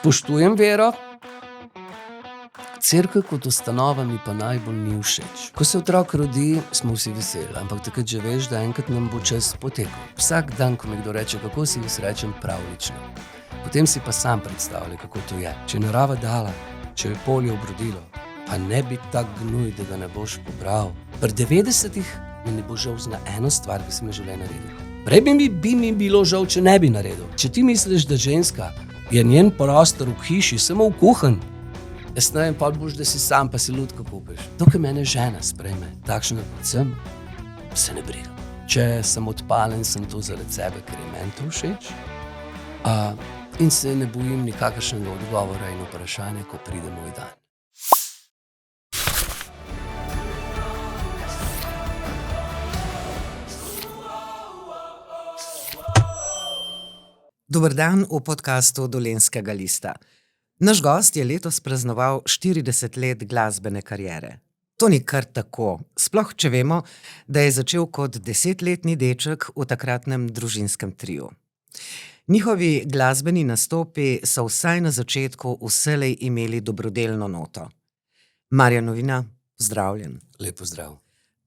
Spoštujem vero, cerkev kot ustanova mi pa najbolj ni všeč. Ko se otrok rodi, smo vsi veseli, ampak takrat že veš, da enkrat nam bo čas potekel. Vsak dan, ko mi kdo reče, kako si, jaz rečem pravlično. Potem si pa sam predstavljaj, kako to je. Če je narava dala, če je polje obrodilo, pa ne bi tak gnoj, da ga ne boš pobral. Pri 90-ih mi ne bo žal za eno stvar, ki sem jo želel narediti. Prej bi mi bilo žal, če ne bi naredil. Če ti misliš, da ženska je njen prostor v hiši samo v kuhinji, jaz ne vem, pa boš, da si sam, pa si lutko kupiš. Dokaj mene žena sprejme, takšno kot sem, se ne briga. Če sem odpalen, sem to zaradi sebe, ker je meni to všeč. In se ne bojim nikakršnega odgovora in vprašanja, ko pride moj dan. Dober dan v podcastu Dolenjskega lista. Naš gost je letos praznoval 40 let glasbene kariere. To ni kar tako, sploh če vemo, da je začel kot 10-letni deček v takratnem družinskem triu. Njihovi glasbeni nastopi so vsaj na začetku vselej imeli dobrodelno noto. Marjan Novina, pozdravljen. Lep pozdrav.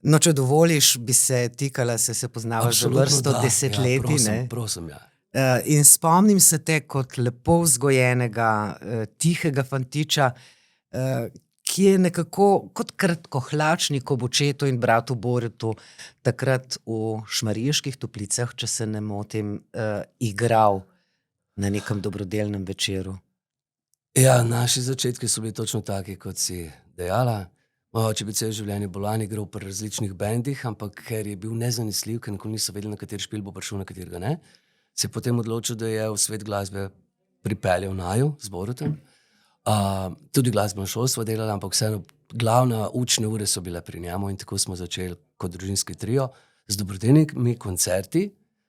No, če dovoliš, bi se tikala, se poznava že vrsto desetletij, ne? Prosim, ja. In spomnim se te kot lepo vzgojenega, tihega fantiča, ki je nekako kot kratkohlačnik ob očetu in bratu Borutu takrat v Šmarjeških Toplicah, če se ne motim, igral na nekem dobrodelnem večeru. Ja, naši začetki so bili točno taki, kot si dejala. Moj oče bi celo življenje bolan igral pri različnih bendih, ampak ker je bil nezanesljiv, ker nikoli niso vedeli, na kateri špil bo prišel, na katerega ne, se je potem odločil, da je v svet glasbe pripeljal naju z Borutom. Tudi glasbeno šolstvo delala, ampak vseeno glavne učne ure so bile pri njemu in tako smo začeli kot družinski trio z dobrodelnimi koncerti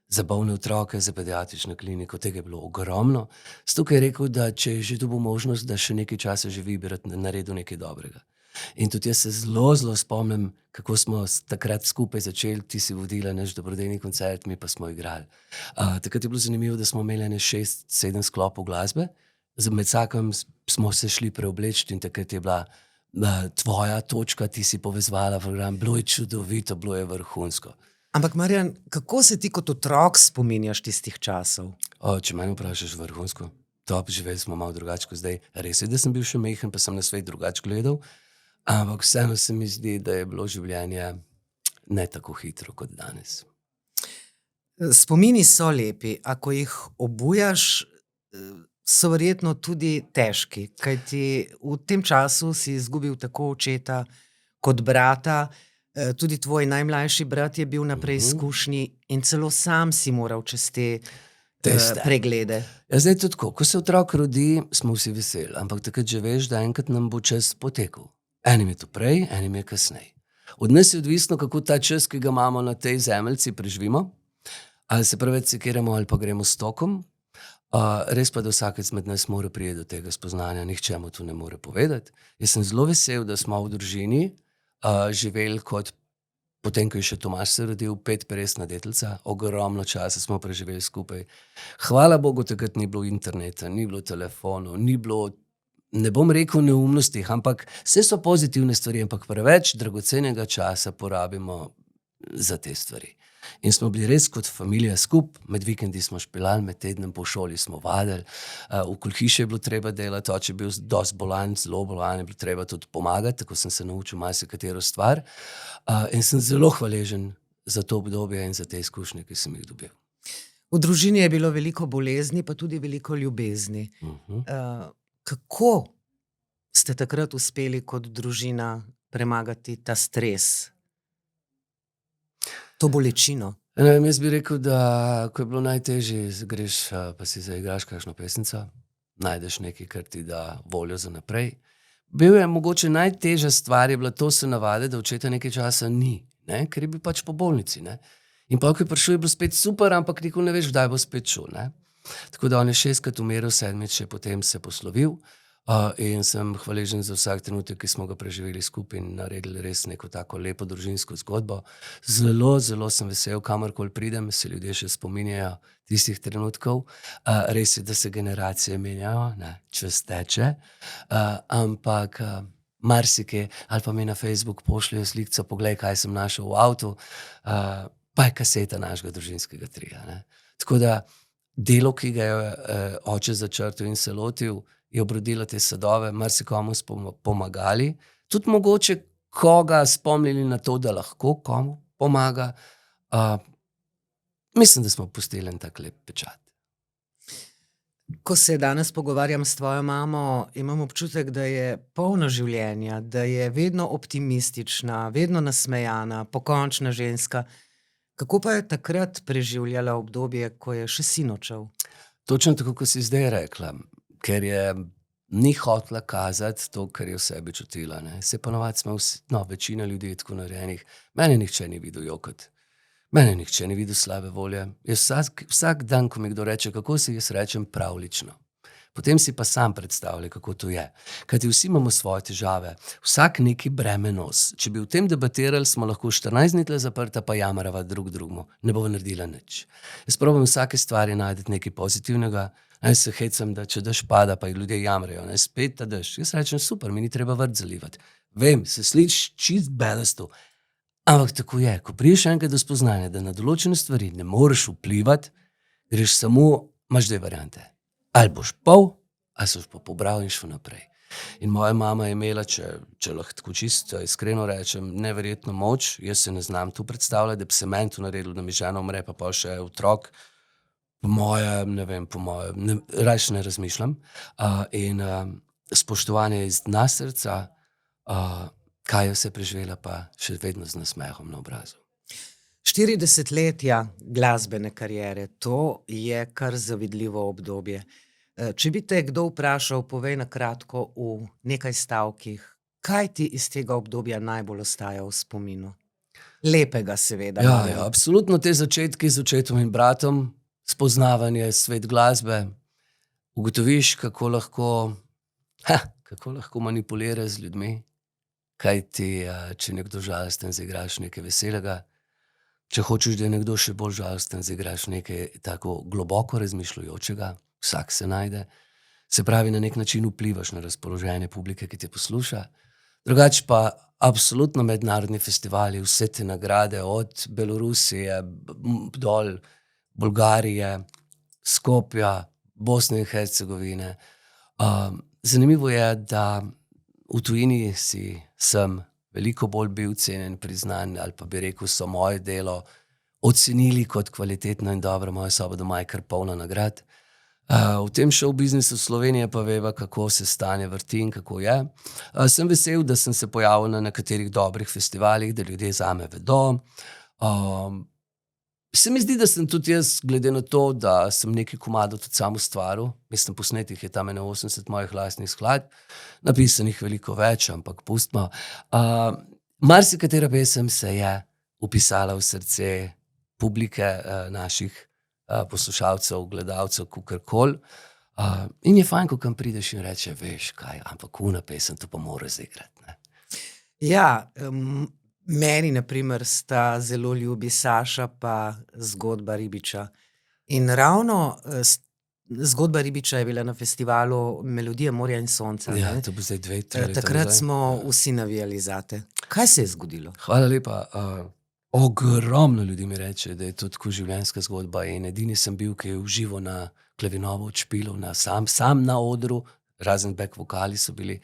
za bolne otroke, za pediatrično kliniko. Tega je bilo ogromno. Zato je rekel, da če je že dobil možnost, da še nekaj časa živi, bi naredil nekaj dobrega. In tudi jaz se zelo spomnim, kako smo takrat skupaj začeli, ti si vodila naš dobrodelni koncert, mi pa smo igrali. Takrat je bilo zanimivo, da smo imeli 6-7 sklopov glasbe, med vsakim smo se šli preobleči in takrat je bila tvoja točka, ti si povezvala program, bilo je čudovito, bilo je vrhunsko. Ampak Marjan, kako se ti kot otrok spominjaš tistih časov? Če mene vprašaš, vrhunsko. Top, živeli smo malo drugače kot zdaj. Res je, da sem bil še majhen, pa sem na svet drugače gledal. Ampak vseeno se mi zdi, da je bilo življenje ne tako hitro kot danes. Spomini so lepi, ako jih obujaš, so verjetno tudi težki, kajti v tem času si izgubil tako očeta kot brata, tudi tvoj najmlajši brat je bil na preizkušnji in celo sam si moral čez te preglede. Ja, zdaj tudi tako, ko se otrok rodi, smo vsi veseli, ampak takrat že veš, da enkrat nam bo čas potekel. Enim je to prej, enim je kasneje. Od nas je odvisno, kako ta čas, ki ga imamo na tej zemeljci, preživimo. Ali se preveč sekiramo, ali pa gremo s tokom. Res pa, da vsak med nas mora priti do tega spoznanja, nihče mu to ne more povedati. Jaz sem zelo vesel, da smo v družini živeli kot, potem, ko je še Tomaž se rodil, 5-peresna detelca, ogromno časa smo preživeli skupaj. Hvala Bogu, takrat ni bilo interneta, ni bilo telefonov, ni bilo, ne bom rekel neumnosti, ampak vse so pozitivne stvari, ampak preveč dragocenega časa porabimo za te stvari. In smo bili res kot familija skup, med vikendi smo špilali, med tednom po šoli smo vadili, okoli hiše je bilo treba delati, oče je bil dosti bolan, zelo bolan, je bilo treba tudi pomagati, tako sem se naučil marsikatero stvar. In sem zelo hvaležen za to obdobje in za te izkušnje, ki sem jih dobil. V družini je bilo veliko bolezni, pa tudi veliko ljubezni. Kako ste takrat uspeli kot družina premagati ta stres, to bolečino? Jaz bi rekel, da ko je bilo najtežje, greš pa si zaigraš kakšno pesnico, najdeš nekaj, kar ti da voljo za naprej. Bil je mogoče najtežja stvar, je bila to se navade, da očeta nekaj časa ni, ne? Ker je bil pač po bolnici. Ne? In pa, ko je prišel, je bilo spet super, ampak nikoli ne veš, kdaj bo spet šel. Ne? Tako da on je 6-krat umiril, 7-ič je potem se poslovil. In sem hvaležen za vsak trenutek, ki smo ga preživeli skupaj in naredili res neko tako lepo družinsko zgodbo. Zelo, zelo sem vesel, kamorkoli pridem, se ljudje še spominjajo tistih trenutkov. Res je, da se generacije menjajo, ne, čas teče, ampak marsikaj, ali pa mi na Facebook pošljejo slikco, poglej, kaj sem našel v avtu, pa je kaseta našega družinskega tria, ne. Tako da delo, ki ga je oče začrtal in se lotil, je obrodilo te sadove, marsikomu pomagali, tudi mogoče koga spomnili na to, da lahko komu pomaga. Mislim, da smo pustili en tak lep pečat. Ko se danes pogovarjam s tvojo mamo, imam občutek, da je polna življenja, da je vedno optimistična, vedno nasmejana, pokončna ženska. Kako pa je takrat preživljala obdobje, ko je še sin odšel? Točno tako, kot si zdaj rekla, ker je ni hotela kazati to, kar je v sebi čutila, ne. Saj ponavadi smo večina ljudi je tako narejenih. Mene nihče ni videl jokati. Mene nihče ni videl slabe volje. Jaz vsak dan, ko mi kdo reče, kako si, jaz rečem pravljično. Potem si pa sam predstavljaj, kako to je. Kajti vsi imamo svoje težave, vsak neki breme nos. Če bi v tem debatirali, smo lahko 14 dni tle zaprta, pa jamarava drugemu. Ne bova naredila nič. Jaz probam vsake stvari najti nekaj pozitivnega. Jaz se hecam, da če dež pada, pa jih ljudje jamrajo, ne, spet ta dež. Jaz rečem, super, mi ni treba vrt zalivati. Vem, se sliši čist bedasto. Ampak tako je, ko priješ enkrat do spoznanja, da na določene stvari ne moreš vplivati, greš samo, imaš dve variante. Ali boš pol, ali se boš pa pobral in šel naprej. In moja mama je imela, če lahko tako čisto iskreno rečem, neverjetno moč. Jaz se ne znam tu predstavljati, da bi se meni to naredilo, da mi žena umre, pa pol še otrok. Po mojem, rajši ne razmišljam. In spoštovanje iz dna srca, kaj je vse preživela, pa še vedno z nasmehom na obrazu. 40-letja glasbene kariere, to je kar zavidljivo obdobje. Če bi te kdo vprašal, povej na kratko v nekaj stavkih, kaj ti iz tega obdobja najbolj ostaja v spominu? Lepega seveda. Ja, absolutno te začetki z očetom in bratom, spoznavanje svet glasbe, ugotoviš, kako lahko manipuliraš z ljudmi, kaj ti, če nekdo žalosten, zaigraš nekaj veselega, če hočeš, da je nekdo še bolj žalosten, zaigraš nekaj tako globoko razmišljujočega, vsak se najde. Se pravi, na nek način vplivaš na razpoloženje publike, ki te posluša. Drugače pa absolutno mednarodni festivali, vse te nagrade od Belorusije, dol, Bolgarije, Skopja, Bosne in Hercegovine. Zanimivo je, da v tujini sem veliko bolj bil cenjen, priznan, ali pa bi rekel, so moje delo ocenili kot kvalitetno in dobro. Moja soba doma je kar polna nagrad. V tem show biznisu Slovenije pa veva, kako se stanje vrti in kako je. Sem vesel, da sem se pojavil na nekaterih dobrih festivalih, da ljudje zame vedo. Se mi zdi, da sem tudi jaz, glede na to, da sem nekaj komadov tudi sam ustvaril, mislim, posnetih je tam 80 mojih lastnih skladb, napisanih veliko več, ampak pustimo. Marsikatera pesem se je vpisala v srce publike, naših poslušalcev, gledalcev, kakorkoli. In je fajn, ko kam prideš in reče, veš kaj, ampak una pesem, to pa moraš zaigrati, ne. Ja, meni na primer sta zelo ljubi Saša pa Zgodba ribiča. In ravno Zgodba ribiča je bila na festivalu Melodija morja in sonca. Ja, to bo zdaj 2-3 leta. Takrat smo vsi navijali zate. Kaj se je zgodilo? Hvala lepa. Ogromno ljudi mi reče, da je to tako življenjska zgodba in edini sem bil, ki je užival na Klavinovo od Špilov, sam na odru, razen back vokali so bili.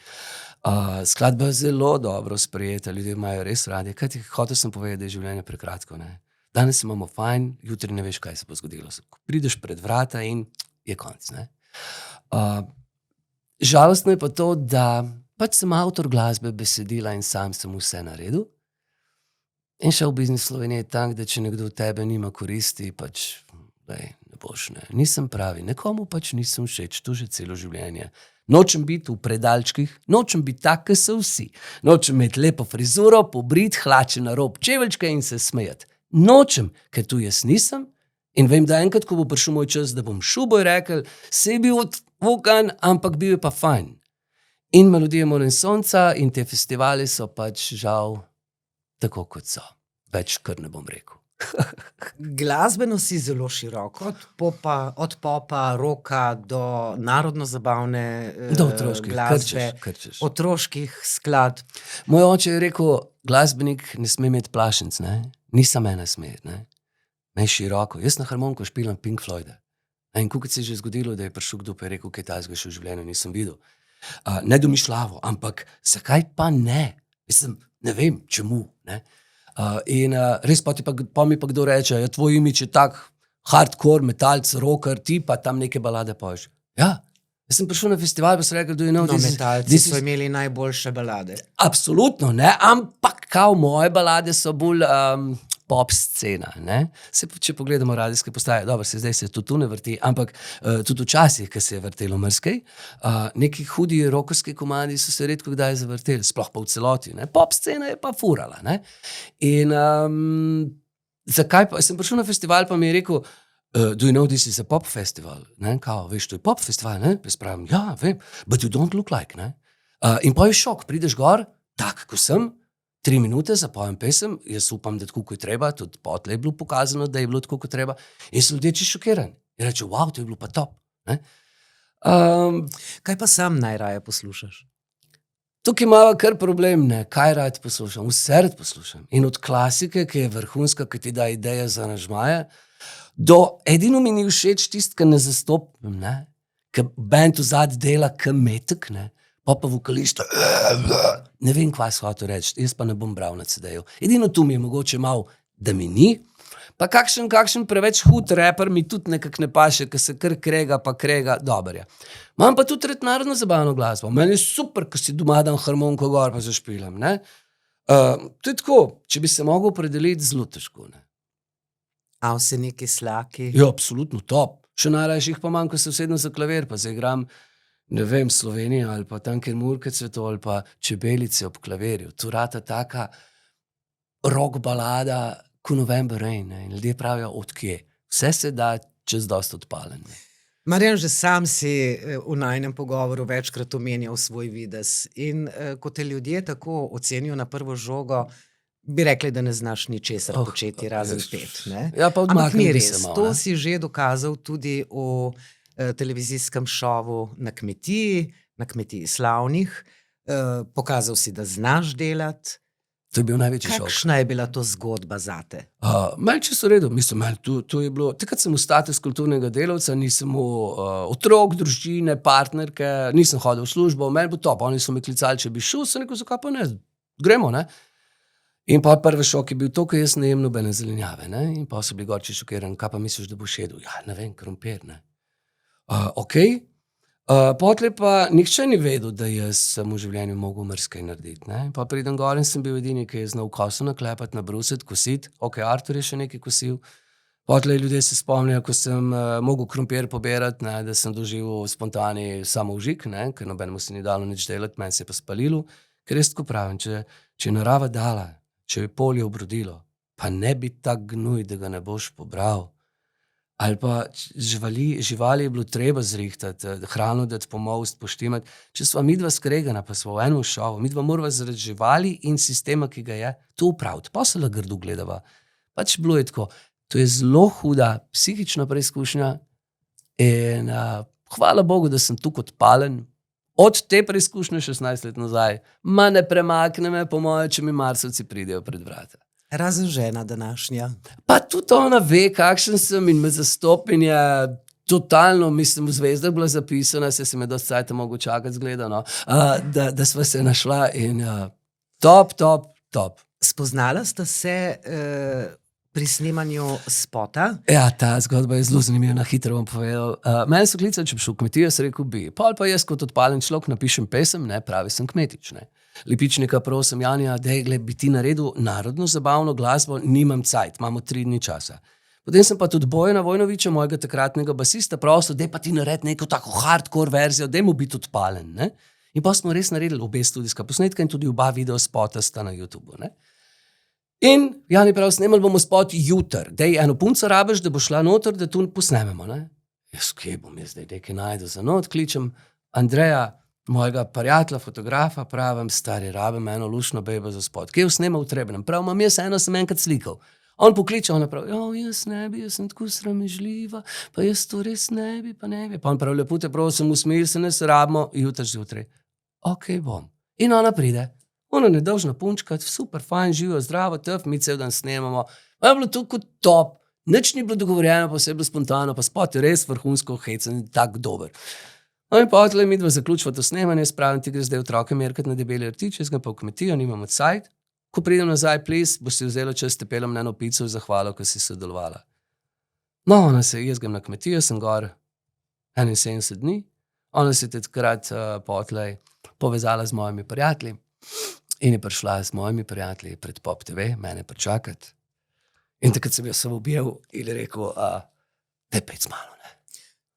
Skladba je zelo dobro sprejeta, ljudje imajo res radi. Kajti hotel sem povedati, da je življenje prekratko, ne. Danes imamo fajn, jutri ne veš, kaj se bo zgodilo. Prideš pred vrata in je konc, ne. Žalostno je pa to, da pač sem avtor glasbe, besedila in sam sem vse naredil. In show biznis Slovenije je tak, da če nekdo od tebe nima koristi, pač ne boš, ne. Nisem pravi, nekomu pač nisem všeč, to že celo življenje. Nočem biti v predalčkih, nočem biti tak, kot so vsi. Nočem imeti lepo frizuro, pobrit, hlače na rob čeveljčka in se smejati. Nočem, ker tu jaz nisem in vem, da enkrat, ko bo prišel moj čas, da bom šel, bojo rekel, saj je bil odvokan, ampak bil je pa fajn. In Melodije more in sonca in te festivali so pač žal tako, kot so. Več kar ne bom rekel. Glasbeno si zelo široko, od popa, rocka do narodno-zabavne Do otroških, glasbe, krčeš. otroških skladb. Moj oče je rekel, glasbenik ne sme imeti plašenc, ne? Ni samo ena smer, ne? Ne široko. Jaz na harmoniko špilam Pink Floyda. In kolikokrat se je že zgodilo, da je prišel kdo pa je rekel, kaj takega še v življenju nisem videl. Ne domišljavo, ampak zakaj pa ne? Mislim, ne vem, čemu, ne? Res pa mi pa kdo reče, ja, tvoj imič je tak hardcore, metalc, rocker, ti pa tam neke balade poješ. Ja, jaz sem prišel na festival, pa sem rekel, Metalci so imeli najboljše balade. Absolutno, ne, ampak kao moje balade so bolj pop scena, ne. Se, če pogledamo radijske postaje, dobro, zdaj se tudi tu ne vrti, ampak tudi včasih, ko se je vrtelo marsikaj, neki hudi rockerski komadi so se redko kdaj zavrteli, sploh pa v celoti, ne. Pop scena je pa furala, ne. In zakaj pa, sem prišel na festival, pa mi je rekel, do you know this is a pop festival? Ne, kao, veš, to je pop festival, ne? Jaz pravim, ja, vem, but you don't look like, ne? In pa je šok, prideš gor, tak, ko sem, 3 minute zapojem pesem, jaz upam, da tako, kot je treba, tudi potlej je bilo pokazano, da je bilo tako, kot treba, in so ljudje čisto šokirani. In reče, wow, to je bilo pa top, ne? Kaj pa sam najraje poslušaš? Tukaj imamo kar problem, ne, kaj rad poslušam, vse rad poslušam. In od klasike, ki je vrhunska, ki ti da ideje za aranžmaje, do edino mi ni všeč tisto, kar ne zastopim, ne, ker band vzad dela kar metek, ne, pa vokalista, ne vem, kva se hotel reči, jaz pa ne bom bral na CD-ju. Edino tu mi je mogoče malo, da mi ni, pa kakšen preveč hud reper mi tudi nekako ne paše, ker se kar krega, pa krega, dober je. Imam pa tudi rad narodno-zabavno glasbo. Meni je super, ko si doma dam harmoniko gor, pa zašpilam, ne. To je tako, če bi se mogel opredeliti, zelo težko, ne. A vse neki slaki? Ja, absolutno top. Še najrajši jih pa imam, ko se usedem za klavir, pa zaigram, ne vem, Slovenija ali pa tam, kjer Murke cveto, ali pa Čebelice ob klavirju. Tu rata taka rock balada, ko November Rain, ne. In ljudje pravijo, od kje? Vse se da čez dosti odpalen, ne. Marjan, že sam si v najinem pogovoru večkrat omenjal svoj videz in ko te ljudje tako ocenijo na prvo žogo, bi rekli, da ne znaš ničesar početi, razen pet, ne? Ja, pa Ampak odmaknil ni bi res, se malo, to ne. si že dokazal tudi v televizijskem šovu Na kmetiji slavnih. Pokazal si, da znaš delati. To je bil največji šok. Kakšna je bila to zgodba zate? Meni čisto v redu, mislim, to je bilo, takrat sem v status kulturnega delavca, nisem otrok, družine, partnerke, nisem hodil v službo, meni bo top, oni so me klicali, če bi šel, sem rekel, zakaj pa ne, gremo, ne. In pa prvi šok je bil to, ko jaz ne jem nobene zelenjave, ne, in pa so bili gorči šokirani, kaj pa misliš, da boš jedel? Ja, ne vem, krompir, ne. Okej. Potlej pa nihče ni vedel, da jaz sem v življenju mogel marsikaj narediti, ne. Pa pridem gor in sem bil edini, ki je znal koso naklepati, nabrusiti, kositi. Okej, Artur je še nekaj kosil. Potlej ljudje se spomnijo, ko sem mogel krompir pobirati, ne, da sem doživel spontani samoužig, ne, ker nobenemu se ni dalo nič delati, meni se je pa spalilo. Ker jaz tako pravim, če je narava dala, če je polje obrodilo, pa ne bi tak gnoj, da ga ne boš pobral. Ali pa živali je bilo treba zrihtati, hrano dati pomolst, poštimati. Če sva midva skregana, pa sva v enem šovu, midva morava zaradi živali in sistema, ki ga je, to upraviti. Pa se la grdo gledava. Pač bilo je tako. To je zelo huda psihična preizkušnja in hvala Bogu, da sem tukaj odpalen. Od te preizkušnje 16 let nazaj, ma ne premakne me, po moje, če mi marsovci pridejo pred vrata. Razen žena današnja. Pa tudi ona ve, kakšen sem in me zastopi in je totalno, mislim, v zvezdah bila zapisana, se me dosti cajta mogel čakati zgledano, da sva se našla in top. Spoznala sta se pri snemanju spota? Ja, ta zgodba je zelo zanimiva, na hitro bom povedal. Mene so klicali, če bi šel v kmetijo, sem rekel bi. Pol pa jaz kot odpalen človek napišem pesem, ne, pravi sem kmetič, ne. Lipičnika prosim, Janja, dej, bi ti naredil narodno zabavno glasbo, nimam cajt, imamo 3 dni časa. Potem sem pa tudi Bojana Vojnoviča, mojega takratnega basista, prosil, dej pa ti naredi neko tako hardcore verzijo, dej mu biti odpalen, ne. In pa smo res naredili obe studijska posnetka in tudi oba videospota sta na YouTubeu, ne. In Jani prav, snemali bomo spot jutr, dej eno punco rabiš, da bo šla noter, da tu posnememo, ne. Jaz, kje bom jaz zdaj nekaj najdu za not, kličem Andreja, mojega prijatelja, fotografa, pravim, stari, rabim eno lušno bebo za spot. Kje jo snema v Trebnjem? Prav, imam jaz eno, sem enkrat slikal. On pokliče, ona pravi, jaz ne bi, jaz sem tako sramežljiva, pa jaz to res ne bi, pa ne bi. Pa on pravi, lepo te prosim, usmili se, ne se rabimo, jutri zjutraj. Ok, bom. In ona pride. Ona nedolžna punčka, super, fajn, živijo, zdravo, tf, mi cel dan snemamo. Pa je bilo to kot top. Nič ni bilo dogovorjeno, pa vse je bilo spontano, pa spot je res vrhunsko hecen in tak dober. No in potlej midva zaključiva to snemanje, spravim, ti greš zdaj otroke merkat na Debeli rtič, jaz ga pa v kmetijo, nimam odsajt. Ko pridem nazaj, please, boš si vzela čas, te pelem na eno pico v zahvalo, ko si sodelovala. No, ona se, jaz grem na kmetijo, sem gor 71 dni, ona se je takrat potlej povezala z mojimi prijatelji in je prišla z mojimi prijatelji pred Pop TV, mene pričakat. In takrat sem jaz samo objel in rekel, daj pec malo, ne.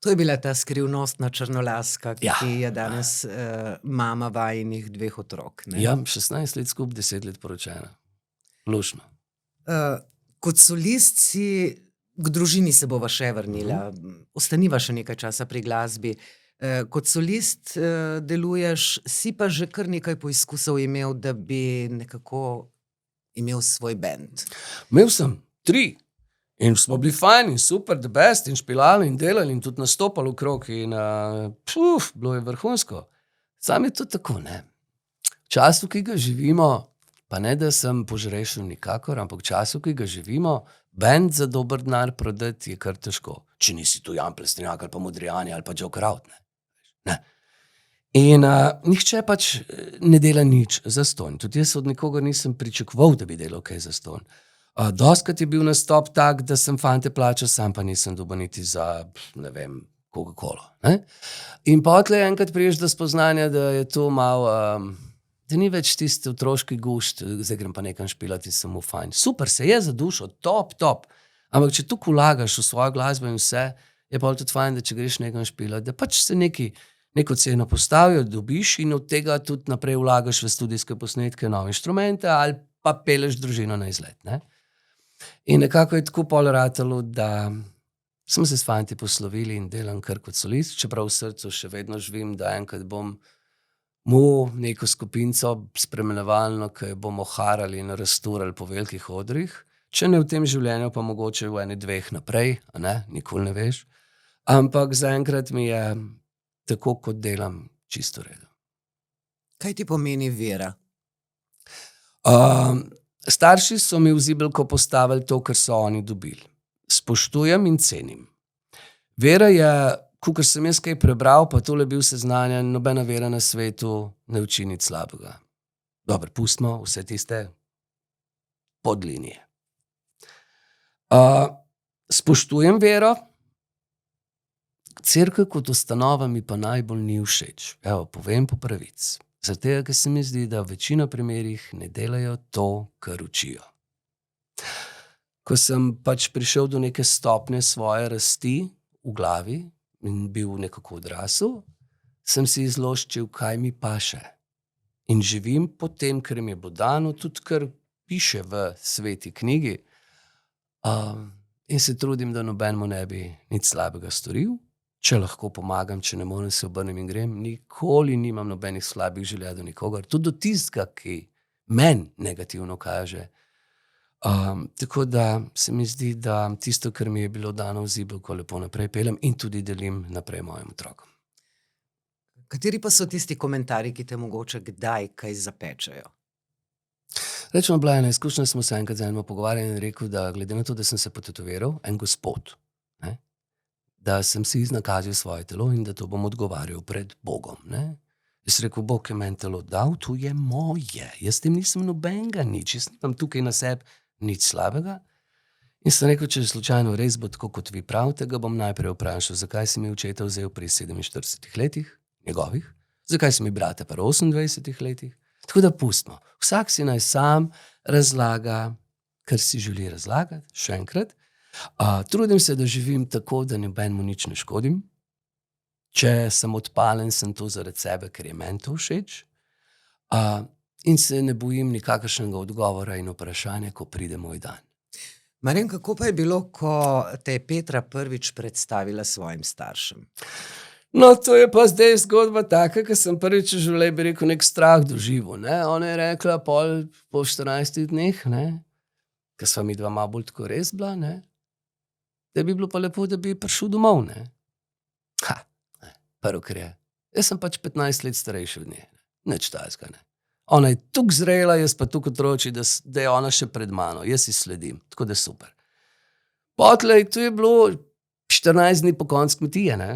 To je bila ta skrivnostna črnolaska, ki Ja. je danes mama vajinih 2 otrok. Ne? Ja, 16 let skupaj, 10 let poročena. Lušno. Kot solist si, k družini se bova še vrnila, ostaniva še nekaj časa pri glasbi. Kot solist deluješ, si pa že kar nekaj poizkusov imel, da bi nekako imel svoj bend. Imel sem 3 in smo bili fajn in super, the best in špilali in delali in tudi nastopali v krog in bilo je vrhunsko. Sam je to tako, ne. V času, ki ga živimo, pa ne, da sem požrešen nikakor, ampak v času, ki ga živimo, bend za dober denar prodati je kar težko. Če nisi tu Jan Plestenjak ali pa Modrijani ali pa Joe Kraut, ne. Ne. In nihče pač ne dela nič zastonj. Tudi jaz od nikogar nisem pričakoval, da bi delal kaj zastonj. Dostikrat je bil nastop tak, da sem fante plačal, sam pa nisem dobil niti za, ne vem, Coca-Colo, ne. In potlej enkrat priješ do spoznanja, da je to malo, da ni več tisti otroški gušt, zdaj grem pa nekam špilati in samo fajn. Super, se je za dušo, top. Ampak če tukaj vlagaš v svojo glasbo in vse, je pa tudi fajn, da če greš nekam špilati, da pač se neko ceno postavijo, dobiš in od tega tudi naprej vlagaš v studijske posnetke, nove inštrumente ali pa peleš družino na izlet, ne. In nekako je tako pol ratalo, da smo se s fanti poslovili in delam kar kot solist, čeprav v srcu še vedno živim, da enkrat bom mu neko skupinco spremljevalno, ki jo bomo harali in rasturali po velikih odrih, če ne v tem življenju, pa mogoče v ene 2 naprej, a ne, nikoli ne veš. Ampak zaenkrat mi je tako, kot delam, čisto v redu. Kaj ti pomeni vera? Starši so mi v zibelko postavili to, kar so oni dobili. Spoštujem in cenim. Vera je, kakor sem jaz kaj prebral, pa tole bil seznanjen, nobena vera na svetu ne uči nič slabega. Dobro, pustimo vse tiste podlinije. Spoštujem vero, cerkev kot ustanova mi pa najbolj ni všeč. Evo, povem po pravici. Zato, ker se mi zdi, da v večino primerih ne delajo to, kar učijo. Ko sem pač prišel do neke stopnje svoje rasti v glavi in bil nekako odrasel, sem si izloščil, kaj mi paše. In živim po tem, kar mi je bilo dano, tudi kar piše v sveti knjigi. In se trudim, da nobenemu ne bi nič slabega storil. Če lahko pomagam, če ne morem, se obrnem in grem. Nikoli nimam nobenih slabih želja do nikogar. Tudi do tistega, ki meni negativno kaže. Tako da se mi zdi, da tisto, kar mi je bilo dano v zibelko, lepo naprej pelem in tudi delim naprej mojim otrokom. Kateri pa so tisti komentarji, ki te mogoče kdaj kaj zapečejo? Rečemo, bila ena izkušnja, smo se enkrat z enim pogovarjali in rekel, da glede na to, da sem se potetoviral, en gospod, ne, da sem si iznakazil svoje telo in da to bom odgovarjal pred Bogom, ne. Jaz rekel, Bog je meni telo dal, to je moje, jaz tem nisem nobenega nič, jaz nimam tukaj na sebi nič slabega. In sem rekel, če slučajno res bo tako, kot vi pravite, ga bom najprej vprašal, zakaj si mi očeta vzel pri 47 letih, njegovih, zakaj si mi brata pri 28 letih. Tako da pustimo, vsak si naj sam razlaga, kar si želi razlagati, še enkrat. Trudim se, da živim tako, da nobenemu nič ne škodim. Če sem odpalen, sem to zaradi sebe, ker je meni to všeč. In se ne bojim nikakršnega odgovora in vprašanja, ko pride moj dan. Marjan, kako pa je bilo, ko te je Petra prvič predstavila svojim staršem? No, to je pa zdaj zgodba taka, ki sem prvič v življenju, bi rekel, nek strah doživel, ne. Ona je rekla po 14 dneh, ne, ke sva midva malo bolj tako res bila, ne, da bi bilo pa lepo, da bi prišel domov, ne. Prvo, kar je. Jaz sem pač 15 let starejši od nje. Nič takega, ne. Ona je toliko zrela, jaz pa toliko otročji, da je ona še pred mano. Jaz ji sledim, tako da super. Potlej, to je bilo 14 dni po koncu kmetije, ne.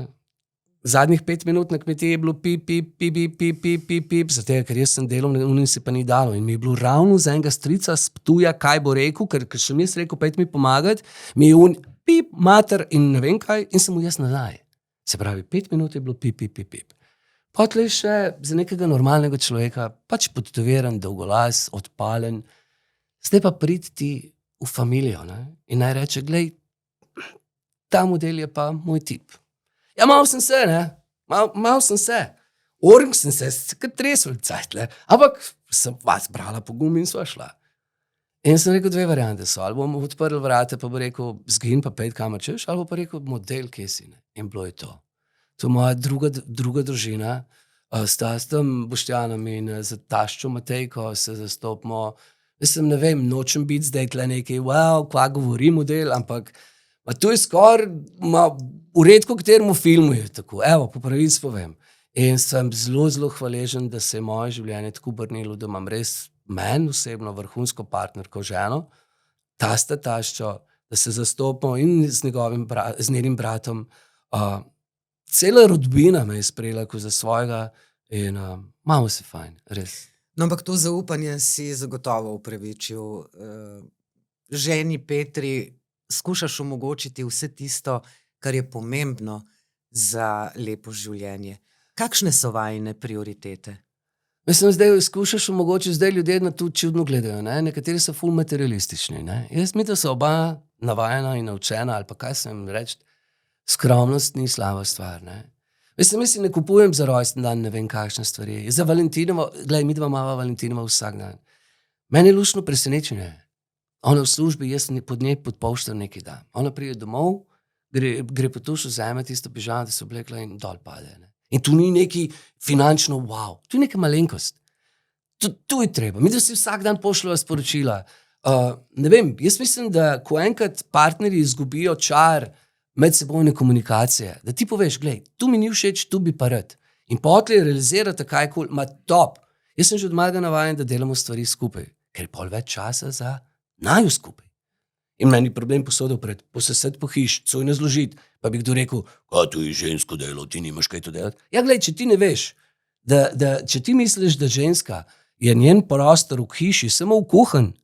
Zadnjih 5 minut na kmetiji je bilo pip, pip, pip, pip, pip, pip, pip, pip, zato ker jaz sem delal, unim se pa ni dalo. In mi je bilo ravno za enega strica s Ptuja, kaj bo rekel, ker še mi jaz rekel, pojdi mi pomagati, mi je pip, mater in ne vem kaj, in sem mu jaz nazaj. Se pravi, 5 minut je bilo pip, pip, pip, pip. Potlej še za nekega normalnega človeka, pač podtoviran, dolgolas, odpalen, zdaj pa pridi ti v familijo, ne, in naj reče, glej, ta model je pa moj tip. Ja, malo sem se, ne, malo sem se. Orng sem se kar tresel cajt, ne, ampak sem vas brala pogum in sva šla. In sem rekel, 2 variante so, ali bom odprl vrate, pa bo rekel, zgin pa pejt kamor češ, ali bo pa rekel, model, kje si, ne. In bilo je to. To je moja druga družina, s tastom Boštjanom in z taščo Matejko se zastopimo. Mislim, ne vem, nočem biti zdaj tle nekaj, kva govori model, ampak to je skoraj, v redko kateremu filmu je tako, evo, po pravici povem. In sem zelo, zelo hvaležen, da se je moje življenje tako obrnilo, da imam res meni osebno vrhunsko partnerko ženo, tasta taščo, da se zastopimo in z njenim bratom. Cela rodbina me je sprejela kot za svojega in imamo se fajn, res. No, ampak to zaupanje si zagotovo upravičil. Ženi Petri skušaš omogočiti vse tisto, kar je pomembno za lepo življenje. Kakšne so vajine prioritete? Mislim, zdaj skušaš omogočiti, zdaj ljudje na to čudno gledajo, ne, nekateri so ful materialistični, ne. Jaz mislim, da so oba navajena in naučena, ali pa kaj sem reči, skromnost ni slaba stvar, ne. Mislim, jaz si ne kupujem za rojsten dan ne vem kakšne stvari. Za Valentinovo, glej, midva imava Valentinovo vsak dan. Meni je luštno presenečenje. Ona v službi, jaz pod njej pod polšter nekaj dam. Ona pride domov, gre po tuš, vzame tisto pižamo, da se oblekla in dol pade, ne. In tu ni neki finančno wow, tu je neka malenkost. Tu je treba. Mi da si vsak dan pošljeva sporočila. Ne vem, jaz mislim, da ko enkrat partnerji izgubijo čar medsebojne komunikacije, da ti poveš, glej, tu mi ni všeč, tu bi pa rad. In potlej realizirate kaj kul, top. Jaz sem že od malega navajen, da delamo stvari skupaj, ker je pol več časa za naju skupaj. In meni problem posodil pred, posesed po hiš, coj ne zložiti, pa bi kdo rekel, to je žensko delo, ti nimaš kaj to delati. Ja, glej, če ti ne veš, da če ti misliš, da ženska je njen prostor v hiši, samo v kuhinji,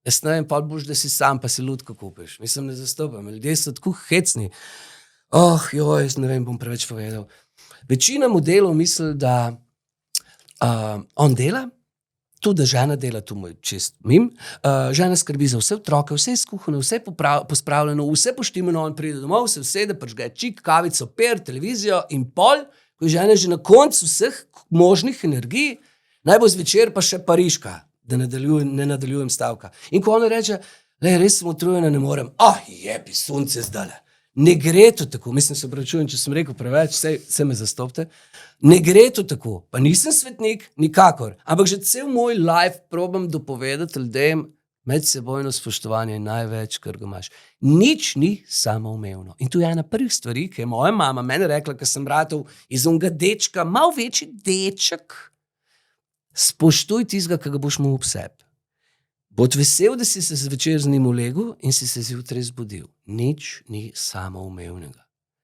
jaz ne vem, pa boš, da si sam, pa si lutko kupiš. Mislim, ne zastopam. Ljudje so tako hecni. Jaz ne vem, bom preveč povedal. Večina modelov misli, da on dela, tudi da žena dela, tu moj čist mim, žena skrbi za vse otroke, vse je skuhano, vse je pospravljeno, vse poštimano, on pride domov, se vsede, prižge čik, kavico, per, televizijo in pol, ko je žena že na koncu vseh možnih energij, naj bo zvečer pa še pariška, da ne nadaljujem stavka. In ko ona reče, res sem utrujena, ne morem, jebi, sonce zdale. Ne gre to tako, mislim, se opravičujem, če sem rekel preveč, se me zastopite. Ne gre to tako, pa nisem svetnik, nikakor, ampak že cel moj life probam dopovedati ljudem, medsebojno spoštovanje je največ, kar ga imaš. Nič ni samoumevno. In to je ena prvih stvari, ki je moja mama meni rekla, ko sem ratal iz onega dečka, malo večji deček, spoštuj tistega, ki ga boš imel ob sebi. Bod vesel, da si se zvečer z njim ulegel in si se zjutraj zbudil. Nič ni samoumevnega.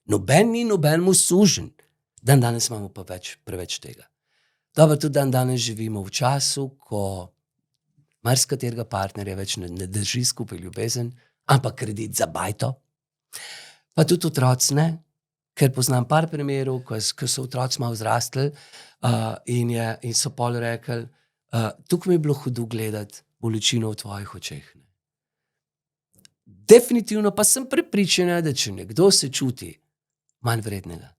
Noben ni nobenemu sužen. Dan danes imamo pa preveč tega. Dobro, tudi dan danes živimo v času, ko marsikaterega partnerja več ne drži skupaj ljubezen, ampak kredit za bajto. Pa tudi otroci ne, ker poznam par primerov, ko so otroci malo zrastli in so pol rekli, tukaj mi je bilo hudo gledati bolečino v tvojih očeh. Definitivno pa sem prepričana, da če nekdo se čuti manj vrednega,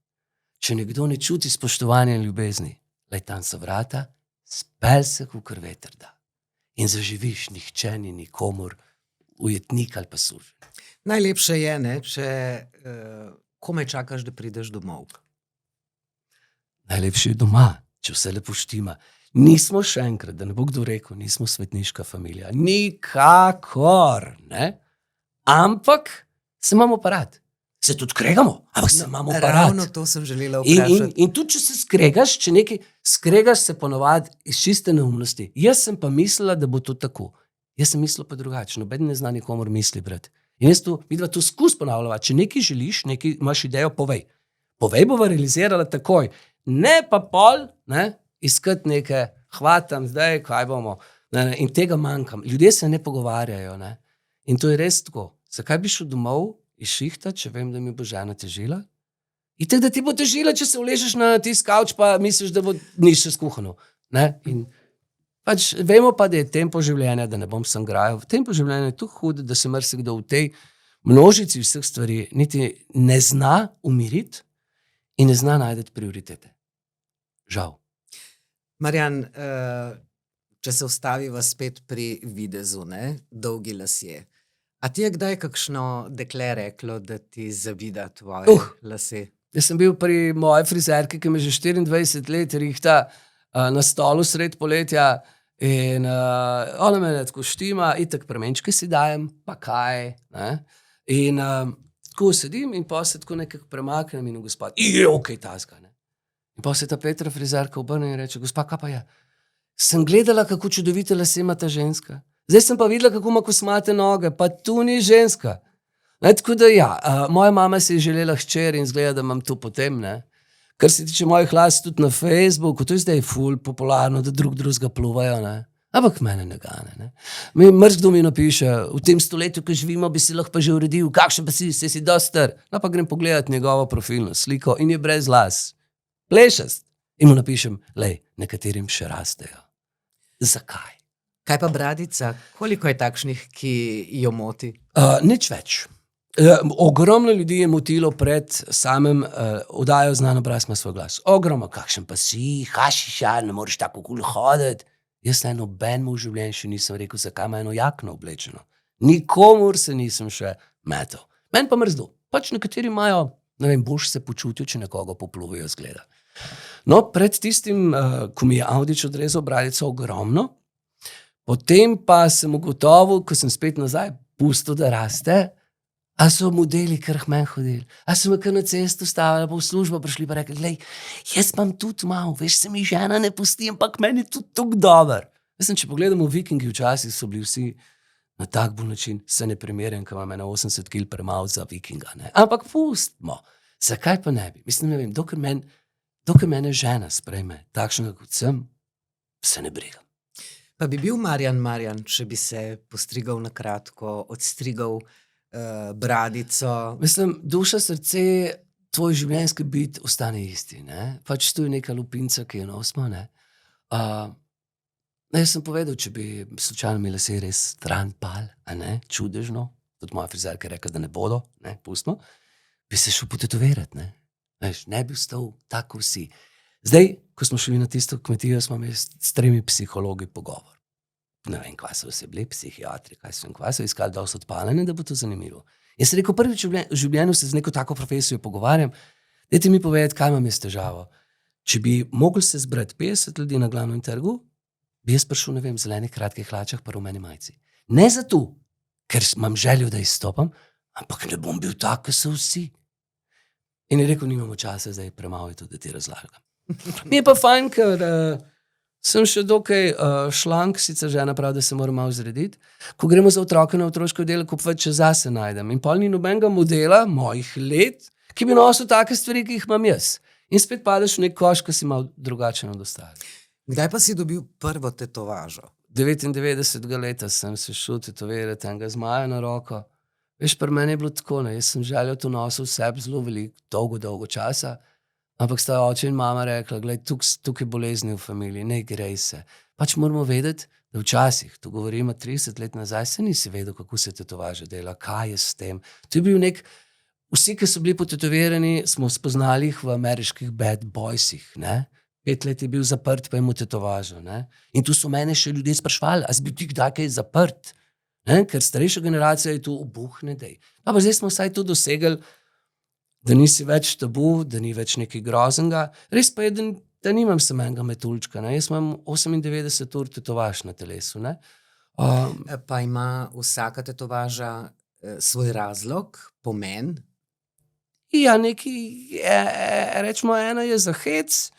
če nekdo ne čuti spoštovanja in ljubezni, lej tam so vrata, spelj se kakor veter da. In zaživiš, nihče ni nikomur ujetnik ali pa sužen. Najlepše je, ne, če komaj čakaš, da prideš domov. Najlepše je doma, če vse lepo štima. Nismo še enkrat, da ne bo kdo rekel, nismo svetniška familija. Nikakor, ne? Ampak se imamo pa rad. Se tudi kregamo, ampak se imamo pa rad. Ravno to sem želela In vprašati. tudi, če se skregaš, če nekaj skregaš, se ponovadi iz čiste neumnosti. Jaz sem pa mislila, da bo to tako. Jaz sem mislila pa drugače. Noben ne zna nikomur misli, brat. In jaz tu, vidva to skus ponavljava. Če nekaj želiš, nekaj imaš idejo, povej. Povej, bova realizirala takoj. Ne pa pol, ne, iskati neke, hvatam zdaj, kaj bomo. Ne, in tega manjkam. Ljudje se ne pogovarjajo. Ne. In to je res tako. Zakaj bi šel domov iz šihta, če vem, da mi bo žena težila? In tako, da ti bo težila, če se uležeš na tisti kavč, pa misliš, da bo nič še skuhano. Ne? In pač vemo pa, da je tempo življenja, da ne bom sem grajal. Tempo življenja je tako hud, da se marsikdo v tej množici vseh stvari niti ne zna umiriti in ne zna najti prioritete. Žal. Marjan, če se ustaviva spet pri videzu, ne? Dolgi lasje. A ti je kdaj kakšno dekle reklo, da ti zavida tvoje lase? Jaz sem bil pri moji frizerki, ki me že 24 let rihta na stolu sred poletja in ona me tako štima, itak premenčke si dajem, pa kaj. Ne? In tako sedim in pa se tako nekako premaknem in gospod, kaj tazga. Ne? In pa se ta Petra frizerka obrne in reče, gospa, kaj pa je? Sem gledala, kako čudovite lase ima ta ženska. Zdaj sem pa videla, kako ima kosmate noge, pa tu ni ženska. Ne, tako da ja, moja mama si je želela hčer in zgleda, da imam to potem, ne. Kar se tiče mojih las tudi na Facebooku, to je zdaj ful popularno, da drugega pluvajo, ne. Ampak mene ne gane, ne. Mrzkdo mi napiše, v tem stoletju, ki živimo, bi si lahko pa že uredil, kakšen pa si dosti star. No pa grem pogledat njegovo profilno sliko in je brez las. Plešast. In mu napišem, lej, nekaterim še rastejo. Zakaj? Kaj pa bradica? Koliko je takšnih, ki jo moti? Nič več. Ogromno ljudi je motilo pred samim oddajo Znan obraz ima svoj glas. Ogromno, kakšen pa si, hašišar, ne moreš tako kul hoditi. Jaz nobenemu v življenju še nisem rekel, zakaj ima eno jakno oblečeno. Nikomur se nisem še metal. Meni pa mrzdo. Pač nekateri imajo, ne vem, boš se počutil, če nekoga popluvajo zgleda. No, pred tistim, ko mi je Avdić odrezal bradico, ogromno. Potem pa sem ugotovil, ko sem spet nazaj pustil, da raste, a so modeli kar k meni hodili. A so me kar na cestu stavili, pa v službo prišli pa rekli, glej, jaz imam tudi malo, veš, se mi žena ne pusti, ampak meni je tudi tako dober. Mislim, če pogledamo Vikingi, včasih so bili vsi na tak bolj način, se ne primerjam, ko imam 81 kil premalo za Vikinga, ne. Ampak pustimo, zakaj pa ne bi? Mislim, ne vem, dokaj mene žena sprejme, takšnega kot sem, se ne brigam. Pa bi bil Marjan, če bi se postrigal na kratko, odstrigal bradico? Mislim, duša, srce, tvoj življenjski bit ostane isti, ne? Pač tu je neka lupinca, ki jo nosimo, ne? Jaz sem povedal, če bi slučajno mi lase res stran pal, a ne, čudežno, tudi moja frizerka je rekla, da ne bodo, ne, pustimo, bi se šel potetovirati, ne? Veš, ne bi ostal tako vsi. Zdaj, ko smo šli na tisto kmetijo, smo imeli s 3 psihologi pogovor. Ne vem, kva so vse bili, psihiatri, kva so iskali dosti odpaljene, da bo to zanimivo. Jaz sem rekel, prvič v življenju se z neko tako profesijo pogovarjam, dajte mi povedati, kaj imam jaz težavo. Če bi mogli se zbrati 50 ljudi na glavnem trgu, bi jaz prišel, ne vem, v zelenih kratkih hlačah pa rumeni majici. Ne zato, ker imam željo, da izstopam, ampak ne bom bil tak, kot so vsi. In je rekel, nimamo časa, zdaj premalo je to, da ti razlagam. Mi je pa fajn, ker sem še dokaj šlank, sicer žena pravi, da se moram malo zrediti. Ko gremo za otroke na otroško oddelek, več če zase najdem. In pol ni nobenega modela mojih let, ki bi nosil take stvari, ki jih imam jaz. In spet padeš v nek koš, ki si malo drugačen od ostalih. Kdaj pa si dobil prvo tetovažo? 99. leta sem se šel tetovirati enega zmaja na roko. Veš, pri meni je bilo tako, ne, jaz sem želel to nosil v sebi zelo veliko, dolgo časa, ampak sta oče in mama rekla, glej, tukaj bolezni v familiji, ne grej se. Pač moramo vedeti, da včasih, to govorimo 30 let nazaj, se nisi vedel, kako se tetovaža dela, kaj je s tem. To je bil vsi, ki so bili potetovirani, smo spoznali jih v ameriških bad boysih, ne. 5 let je bil zaprt, pa je mu tetovažo, ne. In tu so mene še ljudje sprašvali, a si bil ti kdaj kaj zaprt? Ne? Ker starejša generacija je tu obuhne, dej. Pa zdaj smo vsaj tu dosegli, Da nisi več tabu, da ni več nekaj groznega. Res pa je, da nimam samo enega metuljčka. Ne? Jaz imam 98 ur tetovaž na telesu. Ne? Pa ima vsaka tetovaža svoj razlog, pomen? Ja, rečemo, ena je za hec,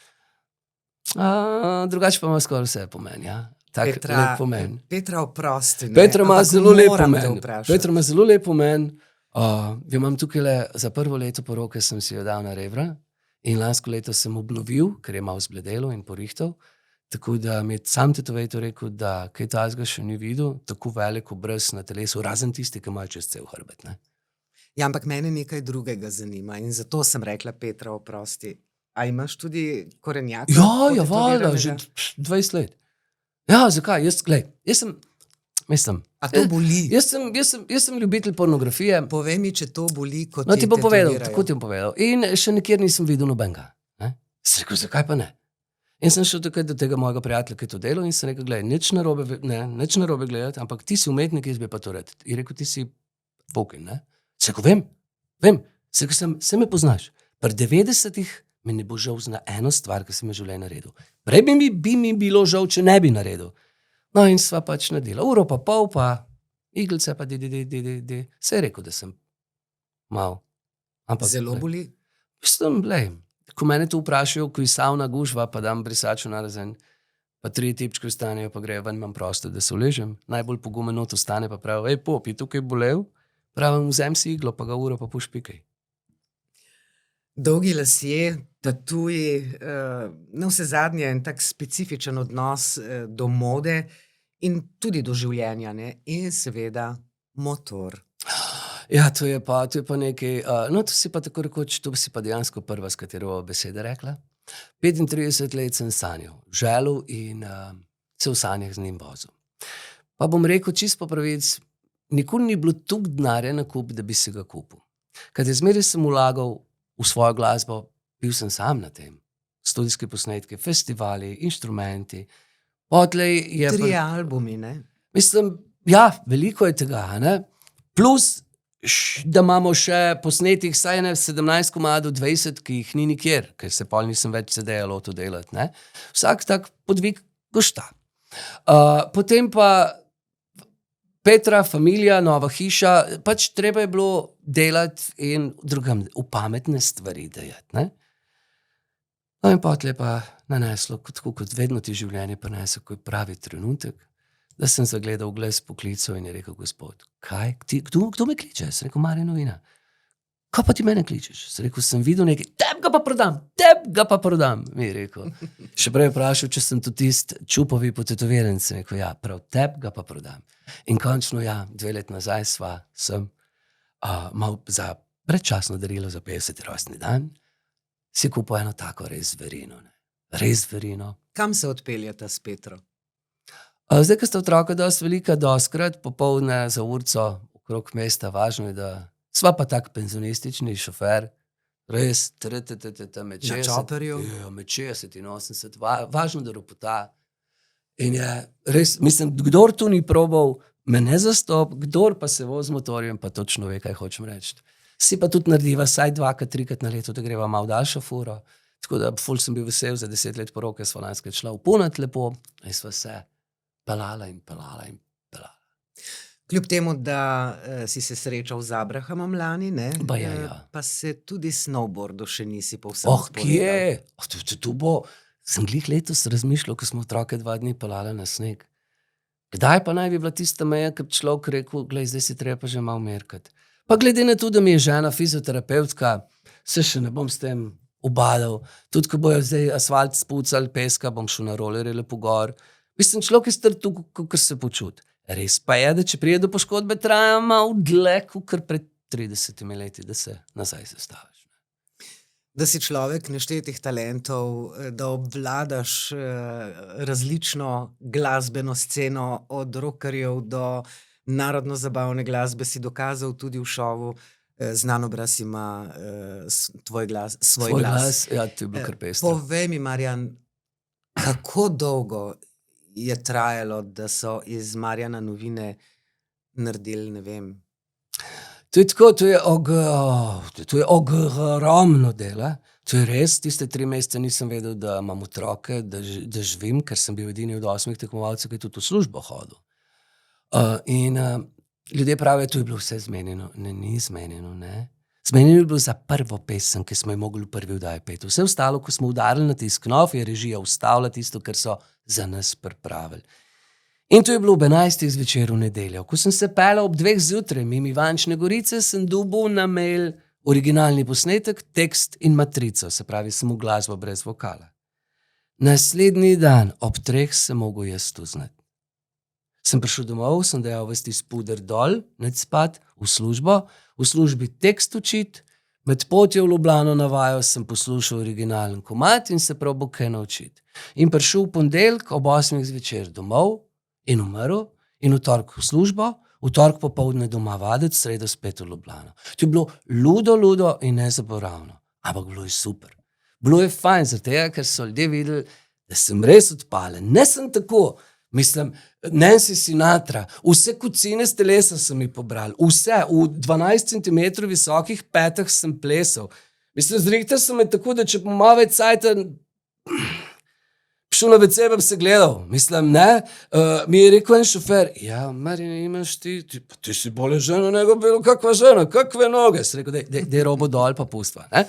drugače pa ima skoraj vse pomen. Ja? Tak lep pomen. Petra, oprosti. Petra ima zelo lep pomen. Petra ima zelo lep pomen. Jo imam tukaj za prvo leto poroke, sem si jo dal na rebra in lansko leto sem obnovil, ker je malo zbledelo in porihtal. Tako da mi je sam tetovator rekel, da kaj tazga še ni videl, tako velik obraz na telesu, razen tisti, ki ima čez cel hrbet. Ne? Ja, ampak mene nekaj drugega zanima in zato sem rekla, Petra, oprosti. A imaš tudi korenjaka? Ja, valjda, že 20 let. Ja, zakaj? Jaz sem, mislim... A to boli? Jaz sem ljubitelj pornografije. Povej mi, če to boli, kot ti bom povedal, tako ti bom povedal. In še nikjer nisem videl nobenega. Sem rekel, zakaj pa ne? In sem šel takrat do tega mojega prijatelja, ki je to delal in sem rekel, gledaj, nič narobe gledati, ampak ti si umetnik, jaz bi pa to rad. In rekel, ti si Fokin, ne? Sem rekel, vem. Sem rekel, se me poznaš. Pri 90-ih mi ne bo žal za eno stvar, ki sem jo želel naredil. Prej bi mi bilo žal, če ne bi naredil. No in sva pač naredila. Uro pa pol, pa iglice, pa Se je rekel, da sem mal. Ampak, zelo boli? Mislim, ko mene to vprašajo, ko je savna gužva, pa dam brisačo na razen, pa 3 tipčke vstanejo, pa grejo ven, imam prostor, da se uležem. Najbolj pogumen not ostane, pa pravi, pop, je tukaj bolel? Pravim, vzem si iglo, pa ga uro pa pušpikaj. Dolgi lasje, tatuji, na vse zadnje en tak specifičen odnos do mode in tudi do življenja, ne? In seveda motor. Ja, to je pa nekaj, to si pa tako rekoč, to si pa dejansko prva, s katero besede rekla. 35 let sem sanjal, želel in se v sanjah z njim vozil. Pa bom rekel, čisto po pravici, nikoli ni bilo toliko denarja na kup, da bi si ga kupil. Kad zmeraj sem vlagal v svojo glasbo, bil sem sam na tem. Studijske posnetke, festivali, inštrumenti. 3 albumi, ne? Mislim, ja, veliko je tega, ne? Plus, da imamo še posnetih vsaj 17 komadov, 20, ki jih ni nikjer, ker se pol nisem več CD-ja lotil delati, ne? Vsak tak podvig košta. Potem pa Petra, familija, nova hiša, pač treba je bilo delati in drugam v pametne stvari dajati, ne? No in potlej pa naneslo, kot vedno ti življenje prinese, ko je pravi trenutek, da sem zagledal glas poklical in je rekel, gospod, kaj, kdo me kliče? Sem rekel, Marjan Novina. Kaj pa ti mene kličeš? Sem rekel, sem videl nekaj, teb ga pa prodam, mi je rekel. Še prej vprašal, če sem tudi tisti čupovi potetoviran, sem rekel, ja, prav, teb ga pa prodam. In končno, ja, 2 let nazaj sem mal za predčasno darilo za 50. rojstni dan, si kupil eno tako res zverino, ne. Res zverino. Kam se odpeljata s Petro? Zdaj, ko sta otroka dosti velika, dostikrat popoldne za urco okrog mesta, važno je, da sva pa tak penzionistični šofer, res, med 60, na čoperju? Ja, med 60 in 80, važno, da ropota. In je res, mislim, kdor tu ni probal, me ne zastop, kdor pa se vozi motorjem, pa točno ve, kaj hočem reči. Si pa tudi narediva vsaj 2-3 na leto, da greva malo daljšo furo. Tako da ful sem bil vesel, za 10 let poroke sva lansko šla v Punat lepo in sva se pelala. Kljub temu, da si se srečal z Abrahamom lani, ne? Ja. Pa se tudi snowboardu še nisi povsem odpovedal. Kje? Tu bo. Sem glih letos razmišljal, ko smo otroke 2 dni pelala na sneg. Kdaj pa naj bi bila tista meja, ko bi človek rekel, glej, zdaj si treba pa že malo merkati. Pa glede na to, da mi je žena fizioterapevtka, se še ne bom s tem ubadal. Tudi, ko bojo zdaj asfalt spucali, peska, bom šel na rolerje lepo gor. Mislim, človek je star tu, kakor se počuti. Res pa je, da če prije do poškodbe, traja malo dlje, kakor pred 30 leti, da se nazaj sestaviš. Da si človek neštetih talentov, da obvladaš različno glasbeno sceno, od rockerjev do narodno-zabavne glasbe, si dokazal tudi v šovu. Znan obraz ima svoj glas. Ja, to je bilo kar pestro. Povej mi, Marjan, kako dolgo je trajalo, da so iz Marjana Novine naredili, ne vem? To je tako, to je ogromno dela. To je res, tiste 3 mesece nisem vedel, da imam otroke, da živim, ker sem bil edini od 8 tekmovalcev, ki je tudi v službo hodil. Ljudje pravijo, to je bilo vse zmenjeno. Ne, ni zmenjeno, ne. Zmenjeno je bilo za prvo pesem, ki smo jo mogli v prvi oddaji peti. Vse ostalo, ko smo udarili na tisk knof, je režija ustavila tisto, kar so za nas pripravili. In to je bilo ob 11. zvečer v nedeljo. Ko sem se peljal ob 2 zjutraj mimo Ivančne Gorice, sem dobil na mail originalni posnetek, tekst in matrico, se pravi samo glasbo brez vokala. Naslednji dan ob 3 sem mogel jaz to znati. Sem prišel domov, sem dejal vesti spuder dol, neč spat, v službi tekst učit, med potjo v Ljubljano na vajo sem poslušal originalen komad in se probal kaj naučiti. In prišel v ponedeljek ob 8 zvečer domov in umrl, in v torek v službo, v torek popoldne doma vaditi, sredo spet v Ljubljano. To je bilo ludo in nezaboravno, ampak bilo je super. Bilo je fajn, zato ker so ljudje videli, da sem res odpalen. Ne sem tako, mislim, Nancy Sinatra, vse kocine z telesa sem mi pobral, vse, v 12 cm visokih petah sem plesal. Mislim, zrihtal sem me tako, da če bom malo več cajta šel na WC, bom se gledal. Mislim, ne, mi je rekel en šofer, ja, Marjane, imaš ti si bolje ženo, nego bilo kakva žena, kakve noge. Sem rekel, dej robo dol pa pustva, ne.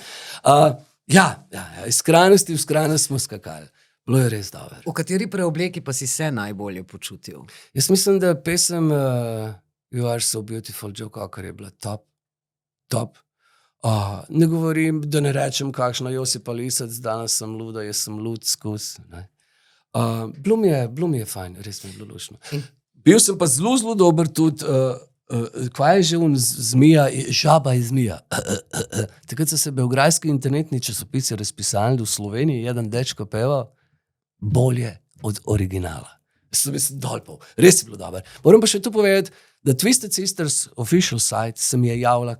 Ja, iz skrajnosti v skrajnost smo skakali. Bilo je res dobro. V kateri preobleki pa si se najbolje počutil? Jaz mislim, da pesem You Are So Beautiful Joe Cocker je bila top. Ne govorim, da ne rečem kakšno Josipa Lisac, danes sem luda, jaz sem lud skus. Bilo mi je fajn, res mi je bilo lušno. Bil sem pa zelo dober tudi, kaj je že zmija, žaba je zmija. Takrat so se beograjski internetni časopisi razpisali v Sloveniji, jedan dečko peval, bolje od originala. Sem dolpal, res je bilo dobro. Moram pa še tu povedati, da Twisted Sisters official site se mi je javila